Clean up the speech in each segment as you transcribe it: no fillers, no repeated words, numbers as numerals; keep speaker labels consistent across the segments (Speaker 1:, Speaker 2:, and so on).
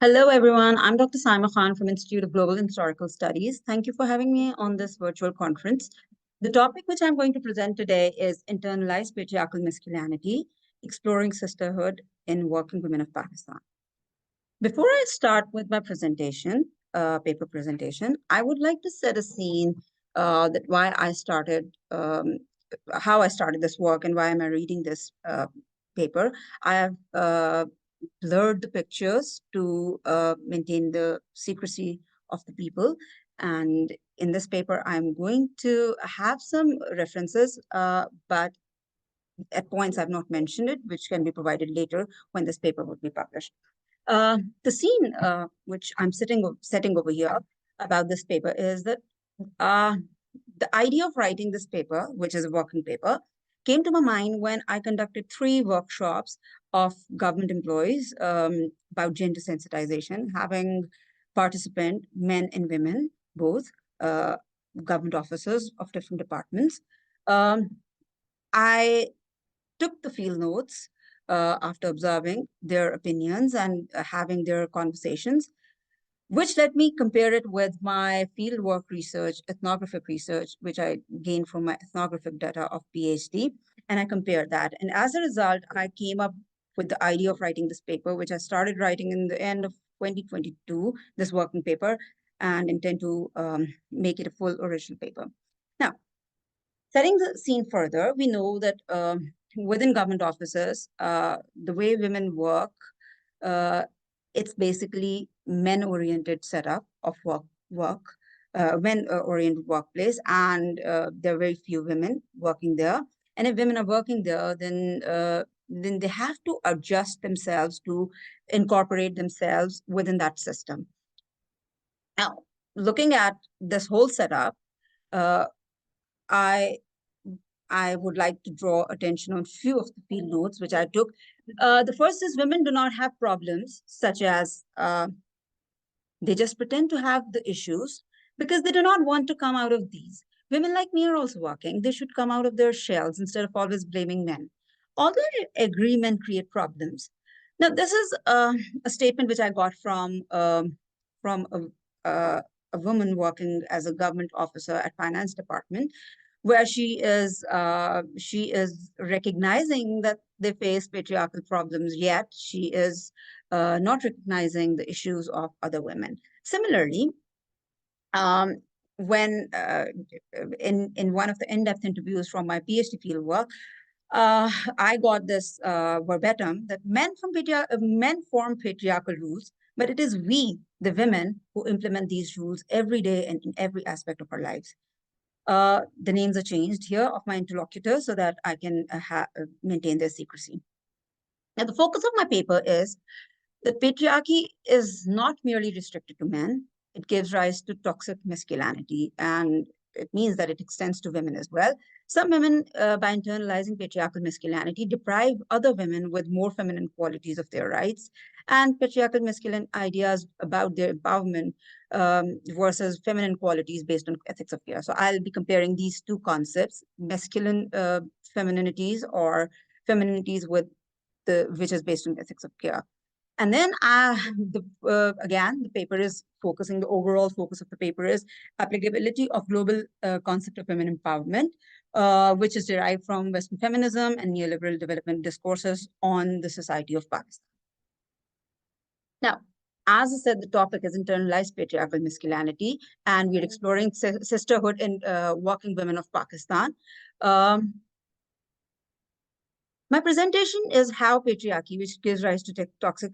Speaker 1: Hello, everyone. I'm Dr. Saima from Institute of Global and Historical Studies. Thank you for having me on this virtual conference. The topic which I'm going to present today is Internalized Patriarchal Masculinity, Exploring Sisterhood in Working Women of Pakistan. Before I start with my presentation, paper presentation, I would like to set a scene that why I started, how I started this work and why am I reading this paper. I have blurred the pictures to maintain the secrecy of the people. And in this paper, I'm going to have some references, but at points I've not mentioned it, which can be provided later when this paper would be published. The scene which I'm setting over here about this paper is that the idea of writing this paper, which is a working paper, came to my mind when I conducted 3 workshops of government employees about gender sensitization, having participant men and women, both government officers of different departments. I took the field notes after observing their opinions and having their conversations, which let me compare it with my fieldwork research, ethnographic research, which I gained from my ethnographic data of PhD. And I compared that. And as a result, I came up with the idea of writing this paper, which I started writing in the end of 2022, this working paper, and intend to make it a full original paper. Now, setting the scene further, we know that within government offices, the way women work, it's basically men-oriented setup of men-oriented workplace, and there are very few women working there. And if women are working there, then they have to adjust themselves to incorporate themselves within that system. Now, looking at this whole setup, I would like to draw attention on a few of the field notes which I took. The first is women do not have problems such as they just pretend to have the issues because they do not want to come out of these. Women like me are also working. They should come out of their shells instead of always blaming men. Although I agree men create problems. Now, this is a statement which I got from a woman working as a government officer at finance department, where she is recognizing that they face patriarchal problems, yet she is not recognizing the issues of other women. Similarly, when in one of the in-depth interviews from my PhD fieldwork, I got this verbatim that men form patriarchal rules, but it is we, the women, who implement these rules every day and in every aspect of our lives. The names are changed here of my interlocutors so that I can maintain their secrecy. Now, the focus of my paper is that patriarchy is not merely restricted to men. It gives rise to toxic masculinity, and it means that it extends to women as well. Some women, by internalizing patriarchal masculinity, deprive other women with more feminine qualities of their rights, and patriarchal masculine ideas about their empowerment versus feminine qualities based on ethics of care. So I'll be comparing these two concepts, masculine femininities or femininities which is based on ethics of care. And then again, the paper is focusing, the overall focus of the paper is applicability of global concept of women empowerment, which is derived from Western feminism and neoliberal development discourses on the society of Pakistan. Now, as I said, the topic is internalized patriarchal masculinity, and we're exploring sisterhood in working women of Pakistan. My presentation is how patriarchy, which gives rise to toxic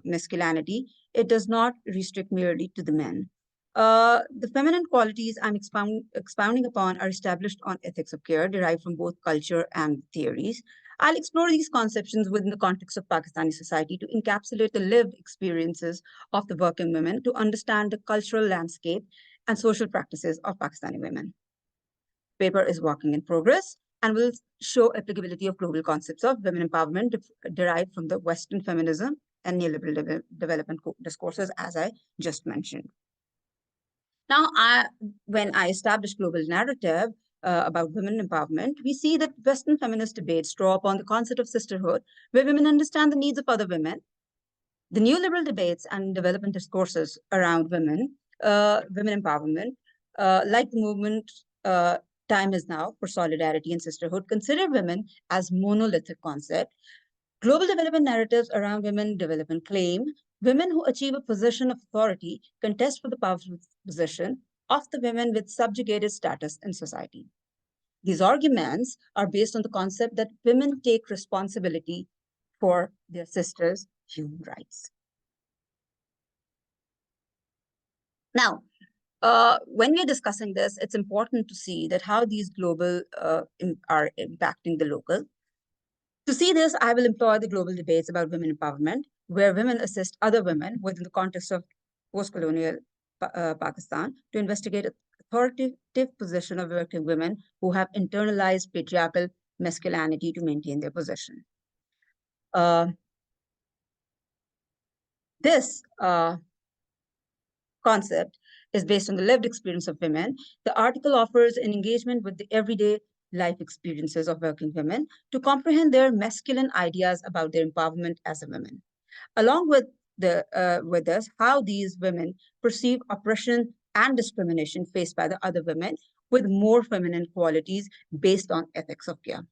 Speaker 1: masculinity, it does not restrict merely to the men. The feminine qualities I'm expounding upon are established on ethics of care, derived from both culture and theories. I'll explore these conceptions within the context of Pakistani society to encapsulate the lived experiences of the working women, to understand the cultural landscape and social practices of Pakistani women. Paper is working in progress and will show applicability of global concepts of women empowerment derived from the Western feminism and neoliberal development discourses, as I just mentioned. Now, when I established global narrative, about women empowerment, we see that Western feminist debates draw upon the concept of sisterhood, where women understand the needs of other women. The new liberal debates and development discourses around women empowerment, like the movement Time Is Now for Solidarity and Sisterhood, consider women as monolithic concept. Global development narratives around women development claim women who achieve a position of authority contest for the powerful position of the women with subjugated status in society. These arguments are based on the concept that women take responsibility for their sisters' human rights. Now, when we are discussing this, it's important to see that how these global are impacting the local. To see this, I will employ the global debates about women empowerment, where women assist other women within the context of post-colonial Pakistan to investigate authoritative position of working women who have internalized patriarchal masculinity to maintain their position. This concept is based on the lived experience of women. The article offers an engagement with the everyday life experiences of working women to comprehend their masculine ideas about their empowerment as a woman. Along with with this, how these women perceive oppression and discrimination faced by the other women with more feminine qualities based on ethics of care.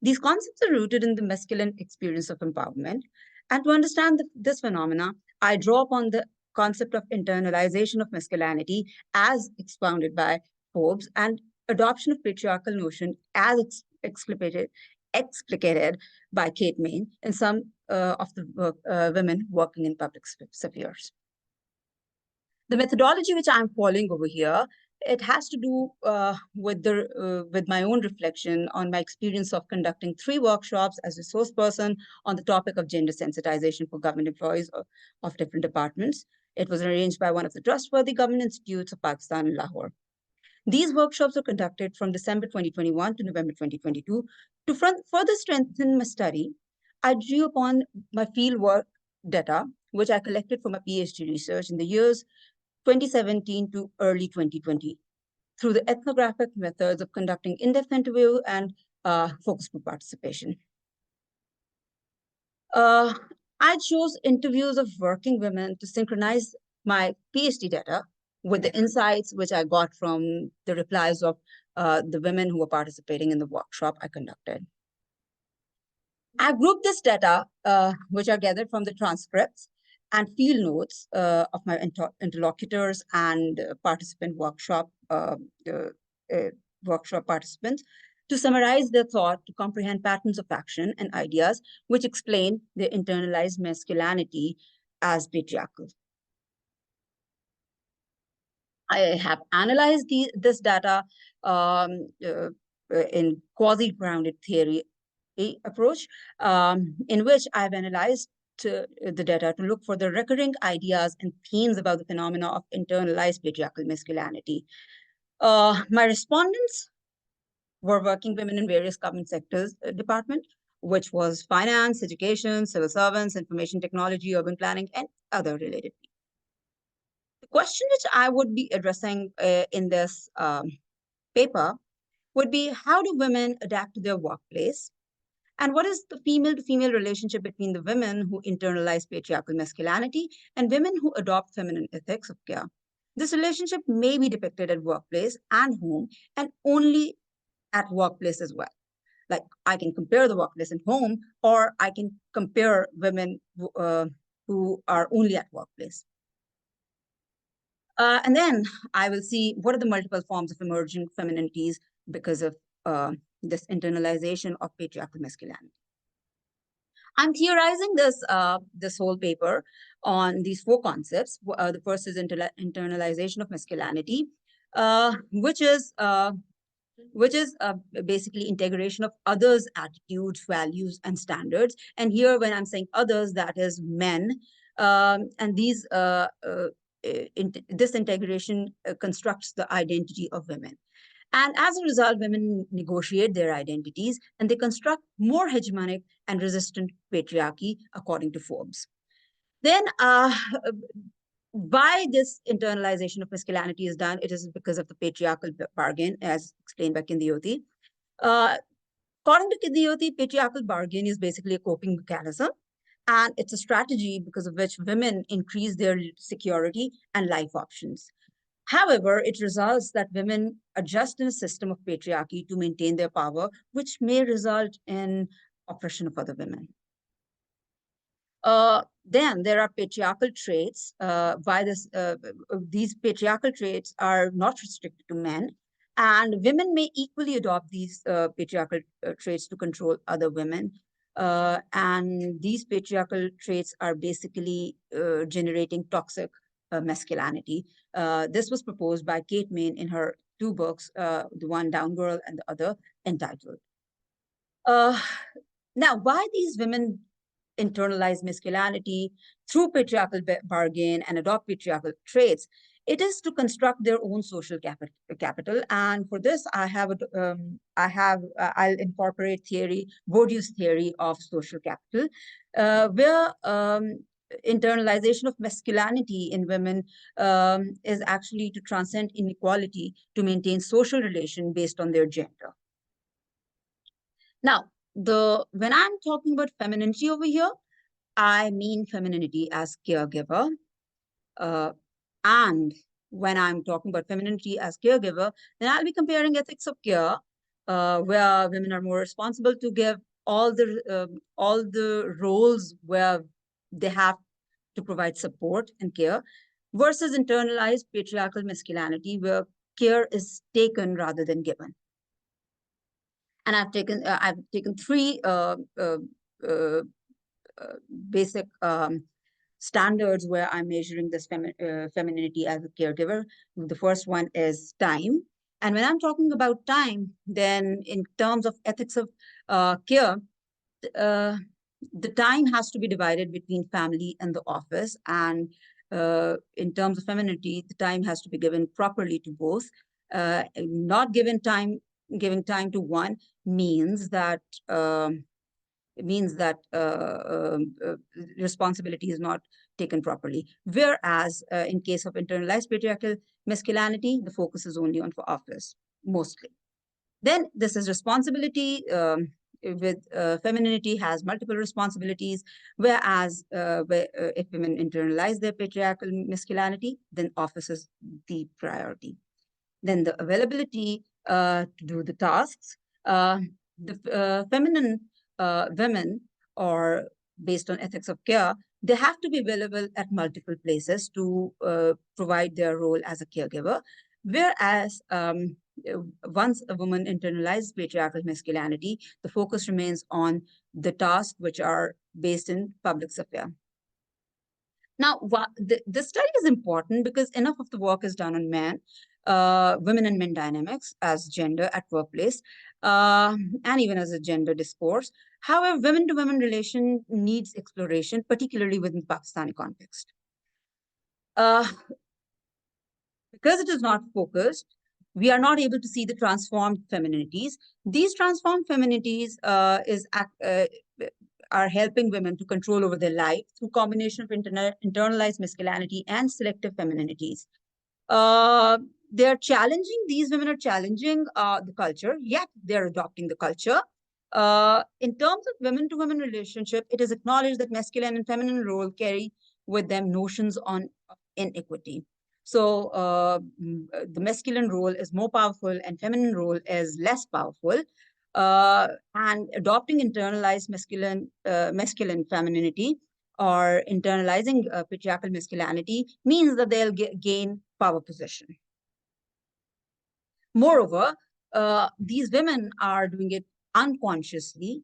Speaker 1: These concepts are rooted in the masculine experience of empowerment. And to understand this phenomena, I draw upon the concept of internalization of masculinity as expounded by Forbes and adoption of patriarchal notion as explicated by Kate Main and some of the women working in public spheres. The methodology which I'm following over here, it has to do with my own reflection on my experience of conducting 3 workshops as a resource person on the topic of gender sensitization for government employees of different departments. It was arranged by one of the trustworthy government institutes of Pakistan in Lahore. These workshops were conducted from December 2021 to November 2022. To further strengthen my study, I drew upon my fieldwork data, which I collected from my PhD research in the years 2017 to early 2020 through the ethnographic methods of conducting in-depth interview and focus group participation. I chose interviews of working women to synchronize my PhD data with the insights which I got from the replies of the women who were participating in the workshop I conducted. I grouped this data, which are gathered from the transcripts and field notes of my interlocutors and workshop participants to summarize their thought to comprehend patterns of action and ideas which explain their internalized masculinity as patriarchal. I have analyzed this data in quasi-grounded theory approach, in which I've analyzed the data to look for the recurring ideas and themes about the phenomena of internalized patriarchal masculinity. My respondents were working women in various government sectors department, which was finance, education, civil servants, information technology, urban planning, and other related. The question which I would be addressing in this paper would be, how do women adapt to their workplace? And what is the female-to-female relationship between the women who internalize patriarchal masculinity and women who adopt feminine ethics of care? This relationship may be depicted at workplace and home, and only at workplace as well. Like, I can compare the workplace and home, or I can compare women who are only at workplace. And then I will see what are the multiple forms of emerging femininities because of this internalization of patriarchal masculinity. I'm theorizing this whole paper on these 4 concepts. The first is internalization of masculinity, which is basically integration of others' attitudes, values, and standards. And here, when I'm saying others, that is men. And this integration constructs the identity of women. And as a result, women negotiate their identities and they construct more hegemonic and resistant patriarchy, according to Forbes. Then why this internalization of masculinity is done, it is because of the patriarchal bargain, as explained by Kindiyoti. Uh, According to Kindiyoti, patriarchal bargain is basically a coping mechanism, and it's a strategy because of which women increase their security and life options. However, it results that women adjust in a system of patriarchy to maintain their power, which may result in oppression of other women. Then there are patriarchal traits. These patriarchal traits are not restricted to men, and women may equally adopt these patriarchal traits to control other women. And these patriarchal traits are basically generating toxic masculinity. This was proposed by Kate Main in her two books, the one Down Girl and the other Entitled. Uh, Now, why these women internalize masculinity through patriarchal bargain and adopt patriarchal traits? It is to construct their own social capital. And for this, I'll incorporate Bourdieu's theory of social capital, where internalization of masculinity in women is actually to transcend inequality to maintain social relation based on their gender. Now, when I'm talking about femininity over here, I mean femininity as caregiver. And when I'm talking about femininity as caregiver, then I'll be comparing ethics of care, where women are more responsible to give all the roles where they have to provide support and care, versus internalized patriarchal masculinity, where care is taken rather than given. And I've taken three basic standards where I'm measuring this femininity as a caregiver. The first one is time. And when I'm talking about time, then in terms of ethics of care, the time has to be divided between family and the office. And in terms of femininity, the time has to be given properly to both. Not giving time to one means that responsibility is not taken properly. Whereas in case of internalized patriarchal masculinity, the focus is only on for office, mostly. Then this is responsibility. With femininity has multiple responsibilities, whereas if women internalize their patriarchal masculinity, then office is the priority. Then the availability to do the tasks. The feminine women, or based on ethics of care, they have to be available at multiple places to provide their role as a caregiver. Whereas once a woman internalizes patriarchal masculinity, the focus remains on the tasks which are based in public sphere. Now, the study is important because enough of the work is done on men, women and men dynamics as gender at workplace, and even as a gender discourse. However, women-to-women relation needs exploration, particularly within Pakistani context. Because it is not focused, we are not able to see the transformed femininities. These transformed femininities are helping women to control over their life through combination of internalized masculinity and selective femininities. They're challenging, these women are challenging the culture, yet they're adopting the culture. In terms of women-to-women relationship, it is acknowledged that masculine and feminine role carry with them notions on inequity. So the masculine role is more powerful and feminine role is less powerful. And adopting internalized masculine femininity or internalizing patriarchal masculinity means that they'll gain power position. Moreover, these women are doing it unconsciously,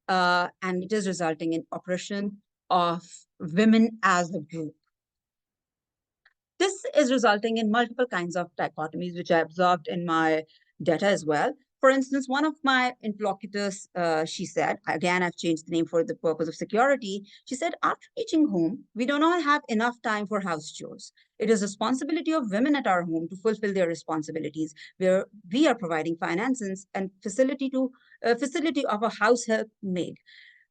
Speaker 1: and it is resulting in oppression of women as a group. This is resulting in multiple kinds of dichotomies, which I observed in my data as well. For instance, one of my interlocutors, she said, again, I've changed the name for the purpose of security. She said, after reaching home, we do not have enough time for house chores. It is responsibility of women at our home to fulfill their responsibilities, where we are providing finances and facility of a house help maid.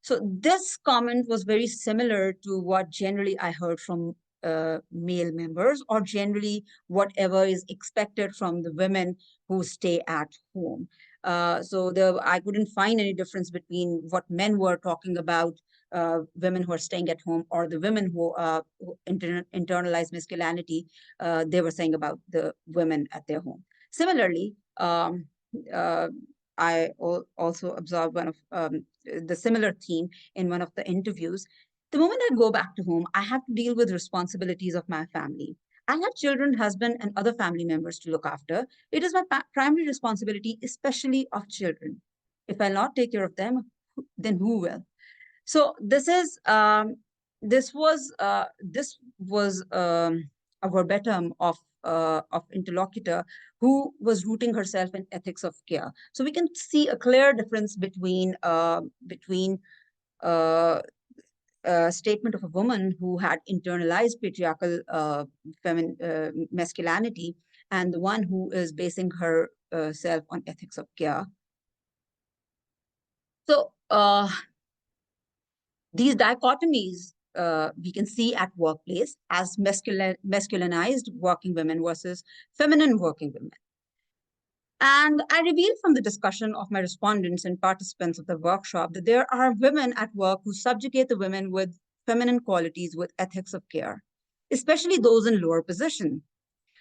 Speaker 1: So this comment was very similar to what generally I heard from male members, or generally whatever is expected from the women who stay at home. I couldn't find any difference between what men were talking about, women who are staying at home, or the women who internalize masculinity. They were saying about the women at their home. Similarly, uh, also observed one of the similar theme in one of the interviews. The moment I go back to home, I have to deal with responsibilities of my family. I have children, husband, and other family members to look after. It is my primary responsibility, especially of children. If I'll not take care of them, then who will? So this was a verbatim of interlocutor who was rooting herself in ethics of care. So we can see a clear difference between uh, a statement of a woman who had internalized patriarchal masculinity, and the one who is basing her self on ethics of care. So these dichotomies we can see at workplace as masculinized working women versus feminine working women. And I revealed from the discussion of my respondents and participants of the workshop that there are women at work who subjugate the women with feminine qualities with ethics of care, especially those in lower position.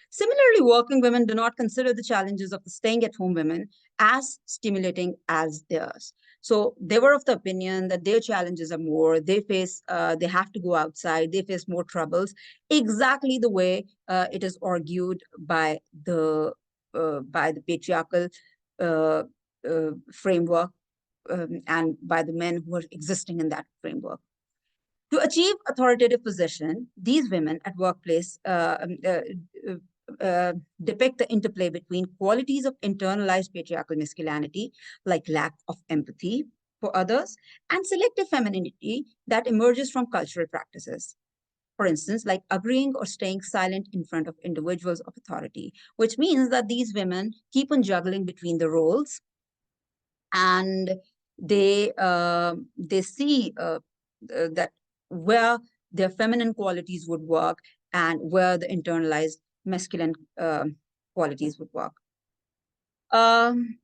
Speaker 1: Similarly, working women do not consider the challenges of the staying at home women as stimulating as theirs. So they were of the opinion that their challenges are more, they have to go outside, they face more troubles, exactly the way it is argued by the patriarchal uh, framework and by the men who are existing in that framework. To achieve authoritative position, these women at workplace depict the interplay between qualities of internalized patriarchal masculinity, like lack of empathy for others, and selective femininity that emerges from cultural practices. For instance, like agreeing or staying silent in front of individuals of authority, which means that these women keep on juggling between the roles, and they see that where their feminine qualities would work and where the internalized masculine qualities would work. Um,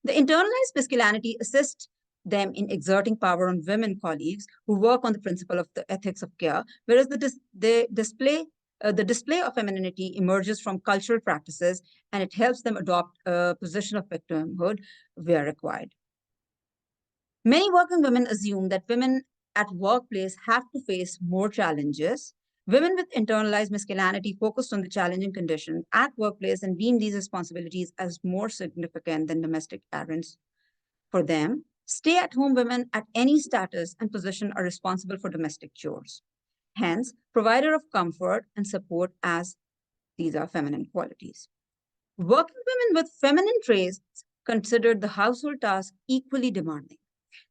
Speaker 1: the internalized masculinity assists them in exerting power on women colleagues who work on the principle of the ethics of care, whereas the display of femininity emerges from cultural practices, and it helps them adopt a position of victimhood where required. Many working women assume that women at workplace have to face more challenges. Women with internalized masculinity focused on the challenging conditions at workplace and deem these responsibilities as more significant than domestic errands. For them, stay-at-home women at any status and position are responsible for domestic chores. Hence, provider of comfort and support, as these are feminine qualities. Working women with feminine traits considered the household task equally demanding.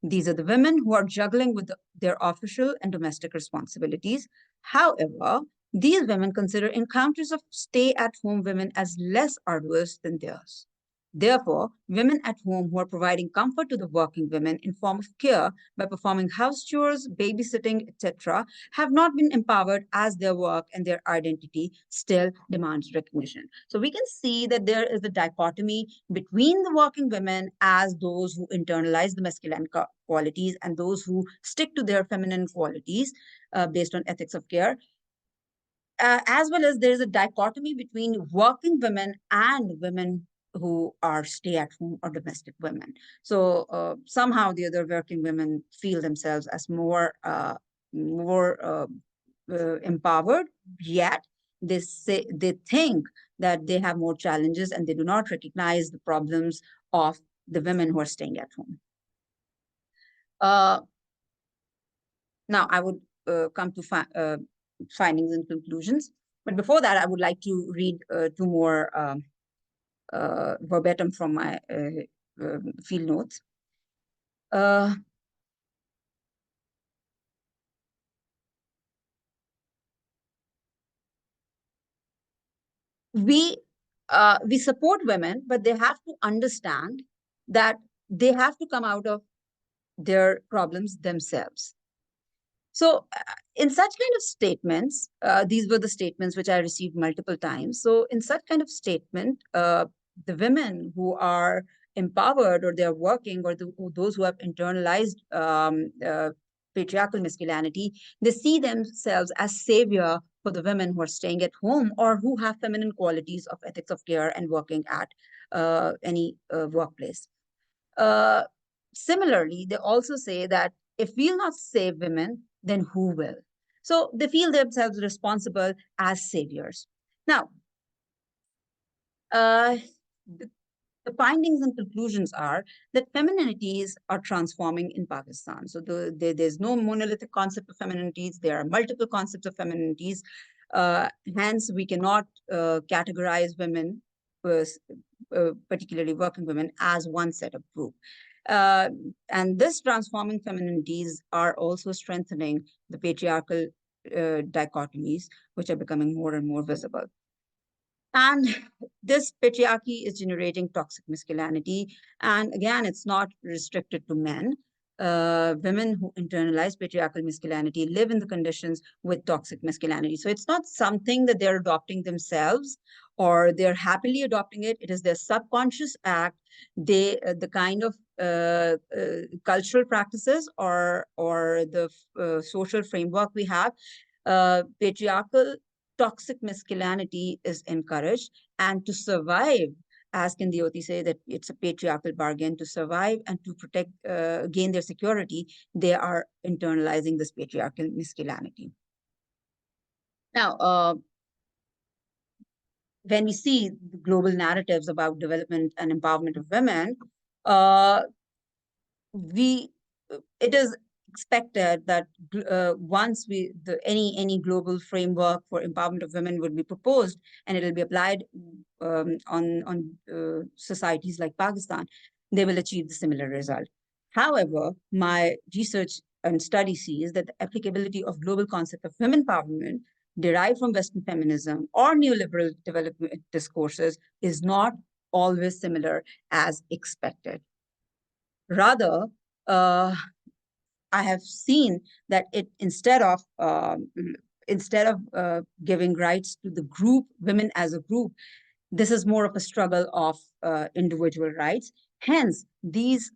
Speaker 1: These are the women who are juggling with their official and domestic responsibilities. However, these women consider encounters of stay-at-home women as less arduous than theirs. Therefore, women at home who are providing comfort to the working women in form of care by performing house chores, babysitting, etc., have not been empowered as their work and their identity still demands recognition. So we can see that there is a dichotomy between the working women as those who internalize the masculine qualities and those who stick to their feminine qualities based on ethics of care, as well as there is a dichotomy between working women and women who are stay-at-home or domestic women. So somehow the other working women feel themselves as more empowered, yet they think that they have more challenges and they do not recognize the problems of the women who are staying at home. Now I would come to findings and conclusions. But before that, I would like to read two more verbatim from my field notes. We support women, but they have to understand that they have to come out of their problems themselves. So, in such kind of statements, these were the statements which I received multiple times. So, in such kind of statement, the women who are empowered or they're working, or those who have internalized patriarchal masculinity, they see themselves as savior for the women who are staying at home or who have feminine qualities of ethics of care and working at any workplace. Uh, Similarly, they also say that if we'll not save women, then who will? So they feel themselves responsible as saviors. Now, uh, the, the findings and conclusions are that femininities are transforming in Pakistan. So there's no monolithic concept of femininities. There are multiple concepts of femininities. Hence, we cannot categorize women, uh, particularly working women, as one set of group. Uh, and this transforming femininities are also strengthening the patriarchal dichotomies, which are becoming more and more visible. And this patriarchy is generating toxic masculinity. And again, it's not restricted to men. Women who internalize patriarchal masculinity live in the conditions with toxic masculinity. So it's not something that they're adopting themselves or they're happily adopting it. It is their subconscious act. The kind of cultural practices or the social framework we have, patriarchal toxic masculinity is encouraged. And to survive, as can Dioti say, that it's a patriarchal bargain to survive and to protect, gain their security, they are internalizing this patriarchal masculinity. Now, when we see the global narratives about development and empowerment of women, uh, we it is expected that once any global framework for empowerment of women would be proposed and it will be applied on societies like Pakistan, they will achieve the similar result. However, my research and study sees that the applicability of global concept of women empowerment derived from Western feminism or neoliberal development discourses is not always similar as expected. Rather, uh, I have seen that it instead of giving rights to the group, women as a group, this is more of a struggle of individual rights. Hence, these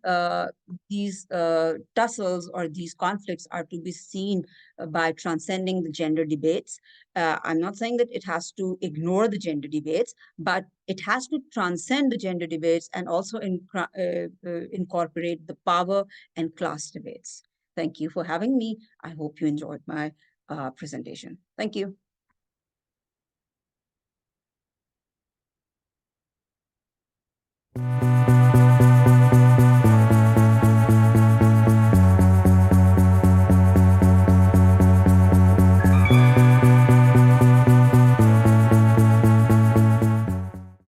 Speaker 1: tussles or these conflicts are to be seen by transcending the gender debates. I'm not saying that it has to ignore the gender debates, but it has to transcend the gender debates and also incorporate the power and class debates. Thank you for having me. I hope you enjoyed my presentation. Thank you.